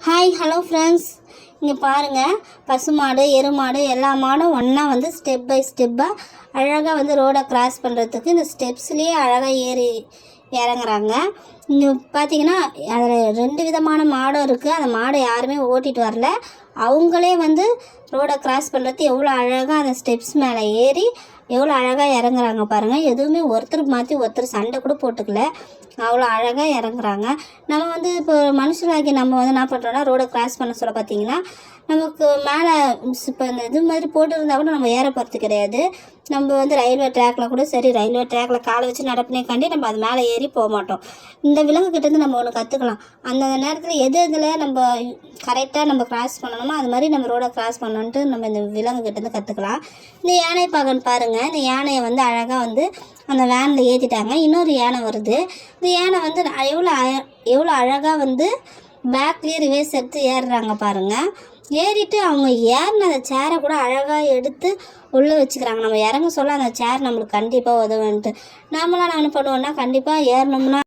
Hi hello friends, இங்கே பாருங்கள், பசுமாடு எருமாடு எல்லா மாடும் ஒன்றா வந்து ஸ்டெப் பை ஸ்டெப்பாக அழகாக வந்து ரோடை கிராஸ் பண்ணுறதுக்கு இந்த ஸ்டெப்ஸ்லேயே அழகாக ஏறி இறங்குறாங்க. இங்கே பார்த்தீங்கன்னா அதில் 2 விதமான மாடும் இருக்குது. அந்த மாடை யாருமே ஓட்டிகிட்டு வரல, அவங்களே வந்து ரோடை கிராஸ் பண்ணுறது எவ்வளோ அழகாக அந்த ஸ்டெப்ஸ் மேலே ஏறி எவ்வளோ அழகாக இறங்குறாங்க பாருங்கள். எதுவுமே ஒருத்தர் மாற்றி ஒருத்தர் சண்டை கூட போட்டுக்கல, அவ்வளோ அழகாக இறங்குறாங்க. நம்ம வந்து இப்போ மனுஷனாக்கி நம்ம வந்து என்ன பண்ணுறோன்னா ரோடை கிராஸ் பண்ண சொல்ல பார்த்தீங்கன்னா நமக்கு மேலே இப்போ இந்த இது மாதிரி போட்டுருந்தால் கூட நம்ம ஏற போகிறது கிடையாது. நம்ம வந்து ரயில்வே ட்ராக்கில் கூட சரி, ரயில்வே ட்ராக்கில் காலை வச்சு நடப்பினேக்காண்டி நம்ம அது மேலே ஏறி போக மாட்டோம். இந்த விலங்குக்கிட்டேருந்து நம்ம ஒன்று கற்றுக்கலாம். அந்த நேரத்தில் எது இதில் நம்ம கரெக்டாக நம்ம கிராஸ் பண்ணணுமோ அது மாதிரி நம்ம ரோடை கிராஸ் பண்ணணுன்ட்டு நம்ம இந்த விலங்குக்கிட்டேருந்து கற்றுக்கலாம். இந்த யானை பாகன் பாருங்கள், இந்த யானையை வந்து அழகாக வந்து அந்த வேனில் ஏற்றிட்டாங்க. இன்னொரு யானை வருது. இந்த யானை வந்து எவ்வளோ அழகாக வந்து பேக்லேயே ரிவேஸ் எடுத்து ஏறுறாங்க பாருங்கள். ஏறிட்டு அவங்க ஏறின அந்த சேரை கூட அழகாக எடுத்து உள்ளே வச்சுக்கிறாங்க. நம்ம இறங்க சொல்ல அந்த சேர் நம்மளுக்கு கண்டிப்பாக உதவுன்ட்டு. நாமளாம் என்ன பண்ணுவோன்னா கண்டிப்பாக ஏறினோம்னா